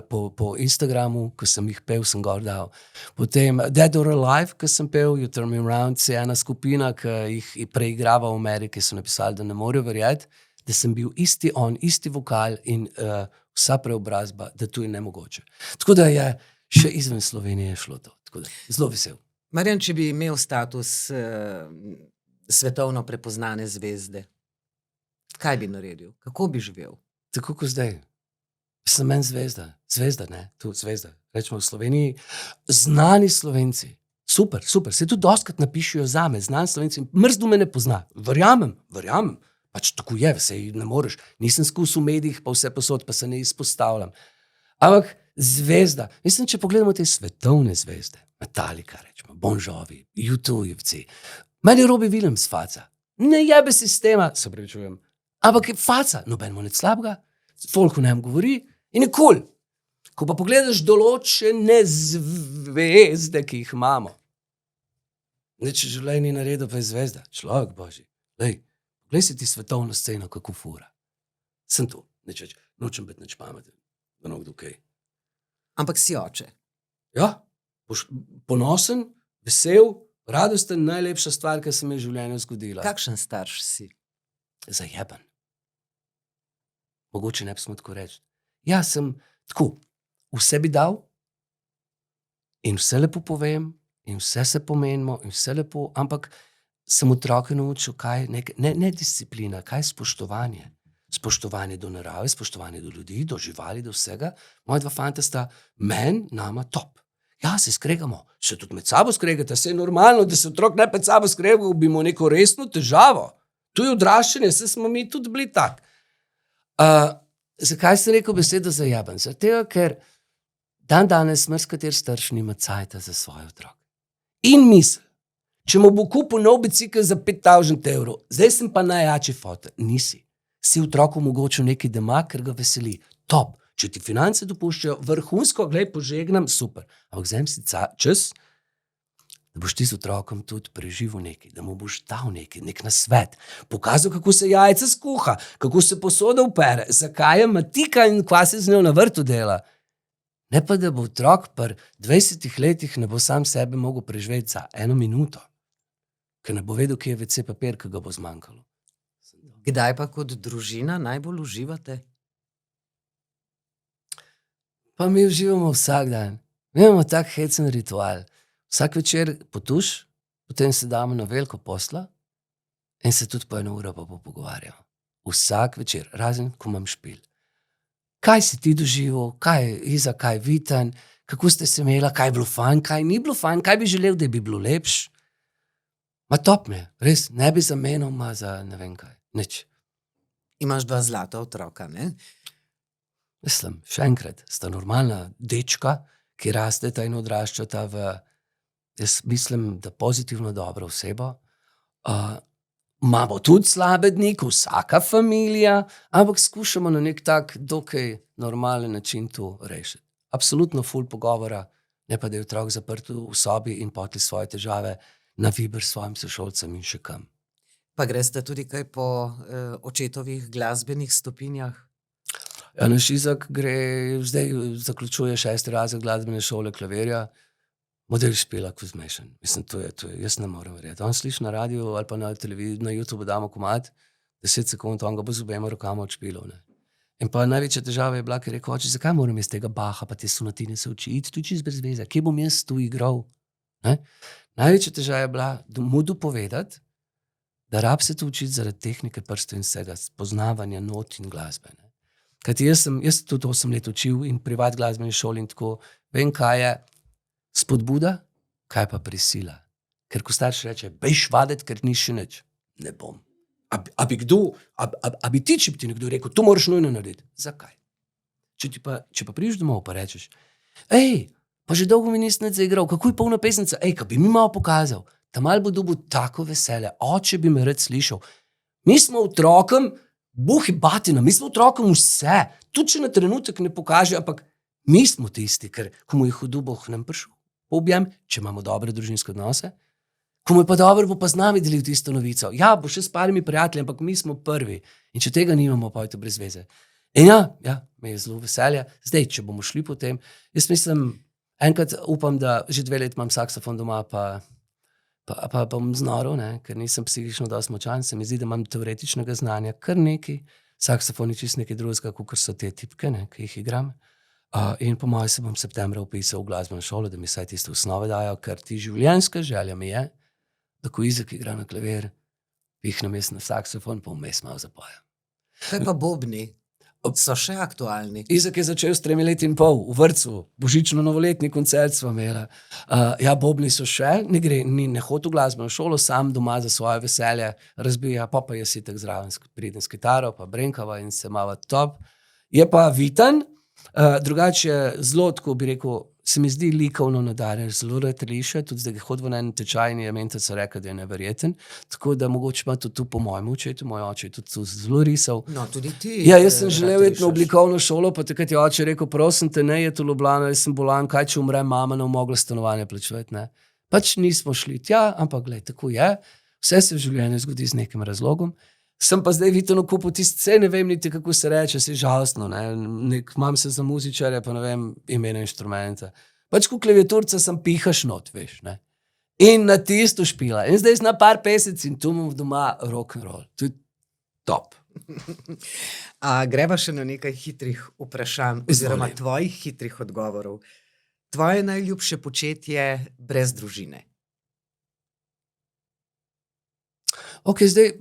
po Instagramu, ko sem jih pel, sem gor dal. Potem Dead or Alive, ko sem pel, You Turn Me Around, se je ena skupina, ki jih preigrava v Ameriki, so napisali, da ne morejo verjeti, da sem bil isti vokal in vsa preobrazba, da to je nemogoče. Tako da je še izven Slovenije šlo to. Tako da, zelo vesel. Marjan, če bi imel status svetovno prepoznane zvezde, kaj bi naredil? Kako bi živel? Tako kot zdaj. Sem meni zvezda, ne, tu zvezda. Rečemo v Sloveniji, znani Slovenci. Super, se tudi dostkrat napišejo zame, znani Slovenci. Mrzdu me ne pozna. Verjamem. Pač tako je, sej ne moreš. Nisem skus v medijih, pa vse posod, pa se ne izpostavljam. Ampak zvezda. Mislim, če pogledamo te svetovne zvezde, Metallica, rečemo, Bon Jovi, U2-jevci. Meni je Robbie Williams faca. Ne jebe sistema, se prevečujem. Ampak je faca, noben mu ne slabega, folk o njem govori in je cool. Ko pa pogledaš določene zvezde, ki jih imamo, neč življenje ni naredil, pa je zvezda. Človek božji. Glej si ti svetovno sceno, kako fura. Sem tu, nočem biti nič pameten, da nekdo kaj. Ampak si oče. Ja, ponosen, vesel, radosten, najlepša stvar, ki se mi je v življenju zgodila. Kakšen starš si? Zajeben. Mogoče ne bi smo tako reči. Ja, sem tako, vse bi dal in vse lepo povem in vse se pomenimo in vse lepo, ampak sem otroke naučil, kaj ne disciplina, kaj spoštovanje. Spoštovanje do narave, spoštovanje do ljudi, do živali, do vsega. Moja 2 fanta sta nama top. Ja, se skregamo, se tudi med sabo skregate, se je normalno, da se otrok ne med sabo skregal, bi imel neko resno težavo. Tu je odraščanje, se smo mi tudi bili tak. Zakaj sem rekel besedo zajeben? Zato, ker danes marsikateri starš nima cajta za svoje otroke. In misel, če mu bo kupil nov bicikel za 5000 evrov, zdaj sem pa najjači fotor. Nisi. Si otroku omogočil nekaj doma, ker ga veseli. Top. Če ti finance dopuščajo, vrhunsko, glej, požegnam, super. Ampak vzem si čas, da boš ti z otrokom tudi preživel nekaj, da mu boš dal nekaj, nek nasvet, pokazal, kako se jajca skuha, kako se posoda opere, zakaj je matika in kva se z njo na vrtu dela. Ne pa, da bo otrok pri 20 letih ne bo sam sebe mogel preživeti za 1 minuto, ker ne bo vedel, kje je WC papir, ki ga bo zmanjkalo. Kdaj pa kot družina najbolj uživate? Pa mi uživamo vsak dan. Mi imamo tak hecen ritual. Vsak večer potuš, potem se damo na veliko posla in se tudi po 1 uro pa pogovarjamo. Vsak večer, razen ko imam špil. Kaj si ti doživel, kaj je Iza, kaj je Vitan, kako ste se imela, kaj je bilo fajn, kaj ni bilo fajn, kaj bi želel, da bi bilo lepš. Ma top mi je, res, ne bi zamenjal, ma za ne vem kaj, nič. Imaš 2 zlata otroka, ne? Mislim, še enkrat, sta normalna dečka, ki rasteta in odraščata v, jaz mislim, da pozitivno dobro osebo. Imamo tudi slabe dni, kot vsaka familija, ampak skušamo na nek tak dokaj normalen način to rešiti. Absolutno ful pogovora, ne pa da je otrok zaprt v sobi in potli svoje težave na Viber s svojim sošolcem in še kam. Pa greste tudi kaj po očetovih glasbenih stopinjah? Ja, naš Izak gre, zdaj zaključuje 6. razred glasbene šole klavirja, model špila kot zmešan. Mislim, to je, jaz ne morem verjeti. On sliši na radiju ali pa na televiziji, na YouTube damo komad, 10 sekund, on ga bo z obema rokama odšpilal, ne. In pa največja težava je bila, ker je rekel, oče, zakaj moram iz tega Baha pa te sonatine se učiti, tu čisto brez veze, kje bom jaz tu igral? Ne? Največja težava je bila mu dopovedati, da rab se to učiti zaradi tehnike prstov in vsega, poznavanja not in glasbe. Ne? Kajti jaz tudi 8 let učil in privat glasbeni šoli in tako, vem, kaj je spodbuda, kaj pa prisila. Ker ko starš reče, bejš vadet, ker ni še nič, ne bom. A bi ti, če bi ti nekdo rekel, to moraš nujno narediti. Zakaj? Če pa prideš domov pa rečeš, pa že dolgo mi nisi nič zaigral, kako je polna pesnica, ka bi mi malo pokazal, ta mal bo dobil tako veselje, oče bi me rad slišal. Mi smo otrokom, Bog je batina, mi smo otrokom vse, tudi če na trenutek ne pokaže, ampak mi smo tisti, ker ko mu je hudo, bo k nam prišel. Objem, če imamo dobre družinske odnose, ko mu je pa dobro, bo pa z nami delil tisto novico. Ja, bo še s parimi prijatelji, ampak mi smo prvi. In če tega nimamo, pa je to brez veze. In ja, me je zelo veselje. Zdaj, če bomo šli po tem, jaz mislim, enkrat upam, da že 2 let imam saksofon doma, pa bom znorel, ne, ker nisem psihično dosti močan, se mi zdi, da imam teoretičnega znanja kar nekaj, saksofon je čisto nekaj drugega, kakor so te tipke, ne, ki jih igram. In po mojem se bom septembra vpisal v glasbeno šolo, da mi vsaj tiste osnove dajo, ker ti življenjska želja mi je, da ko Izak igra na klavir, pihnem jaz na saksofon, pa vmes malo zapojem. Kaj pa bobni? So še aktualni? Izak je začel s 3 leti in pol v vrtcu, božično-novoletni koncert sva imela. Ja, bobni so še, ne hodi v glasbeno šolo, sam doma za svoje veselje razbija, pa jaz si tak zraven pridem s kitaro, pa brenkava in se mava top. Je pa Vitan, drugače zelo, tako bi rekel, se mi zdi likovno nadarjen, zelo rad riše, tudi zdaj hodi na en tečaj in je mentorica rekla, da je neverjeten, tako da mogoče ima tudi tu po mojem očetu, moj oče je tudi tu zelo risal. No, tudi ti. Ja, jaz sem želel iti na oblikovno šolo, pa takrat je oče rekel, prosim te, ne je to Ljubljana, jaz sem bolan, kaj če umrem, mama ne bo mogla stanovanje plačevati, ne. Pač nismo šli tja, ampak glej, tako je, vse se v življenju zgodi z nekim razlogom. Sem pa zdaj Vitanu kupil tiste, ne vem niti, kako se reče, se žalostno, ne. Imam se za muzičarja, pa ne vem imena inštrumenta. Pač ko klaviaturca sem pihaš not, veš, ne. In na tisto špila. In zdaj na par pesec in tu imam doma rock'n'roll. To je top. Greva še na nekaj hitrih vprašanj, oziroma tvojih hitrih odgovorov. Tvoje najljubše početje brez družine? Ok, zdaj,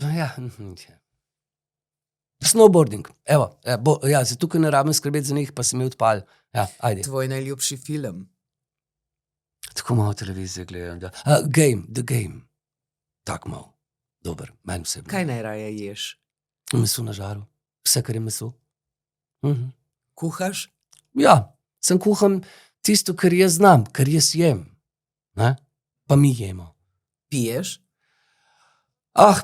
snowboarding, evo, zdaj tukaj ne rabim skrbeti za njih, pa se mi odpali. Ja, ajde. Tvoj najljubši film? Tako malo televizije gledam, da. The Game. Tak malo. Dober, meni osebno. Kaj najraje ješ? Meso na žaru. Vse, kar je meso. Kuhaš? Ja, sem kuham tisto, kar jaz znam, kar jaz jem. Ne? Pa mi jemo. Piješ?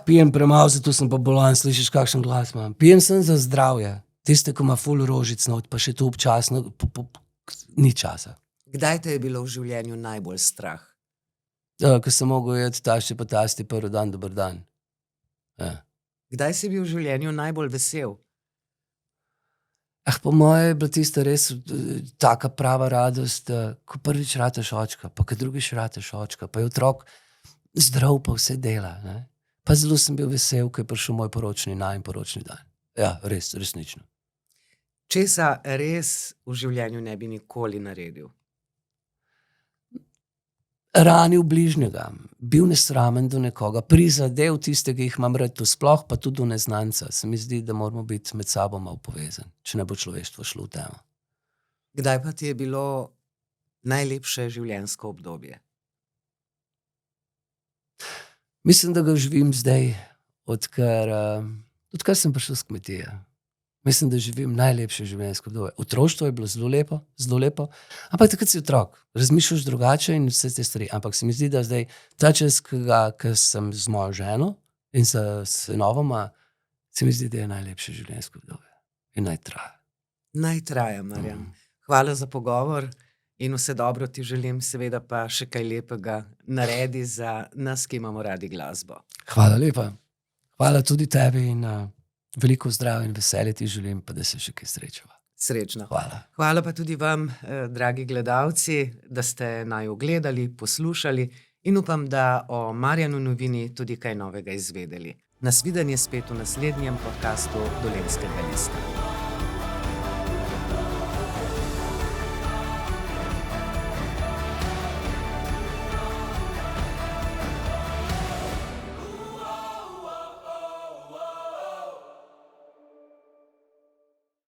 Pijem premalo, zato sem pa bolan, slišiš, kakšen glas imam. Pijem sem za zdravje. Tiste, ko ima ful rožic not, pa še to občasno, ni časa. Kdaj te je bilo v življenju najbolj strah? Ko sem mogel jeti tašči pa tasti prvi dan, dober dan. Ja. Kdaj si bil v življenju najbolj vesel? Po moje je bila tista res taka prava radost, ko prvič rataš očka, pa ko drugič rataš očka, pa je otrok zdrav, pa vse dela, ne. Pa zelo sem bil vesel, ko je prišel moj poročni dan. Ja, res, resnično. Česa res v življenju ne bi nikoli naredil? Ranil bližnjega, bil nesramen do nekoga, prizadel tistega, ki jih imam rad, to sploh pa tudi do neznanca. Se mi zdi, da moramo biti med sabo malo povezani, če ne bo človeštvo šlo v temo. Kdaj pa ti je bilo najlepše življenjsko obdobje? Mislim, da ga živim zdaj, odkar sem prišel s kmetije. Mislim, da živim najlepše življenjsko obdobje. Otroštvo je bilo zelo lepo, ampak takrat si otrok, razmišljaš drugače in vse te stvari. Ampak se mi zdi, da zdaj ta čas, ki sem z mojo ženo in s sinovoma, se mi zdi, da je najlepše življenjsko obdobje in naj traja. Naj traja, Marjan. Hvala za pogovor in vse dobro ti želim, seveda pa še kaj lepega naredi za nas, ki imamo radi glasbo. Hvala lepa. Hvala tudi tebi in veliko zdravja in veselja ti želim, pa da se še kaj srečava. Srečno. Hvala. Hvala pa tudi vam, dragi gledalci, da ste naju gledali, poslušali in upam, da o Marjanu Novini tudi kaj novega izvedeli. Nasvidenje spet v naslednjem podcastu Dolenjskega lista.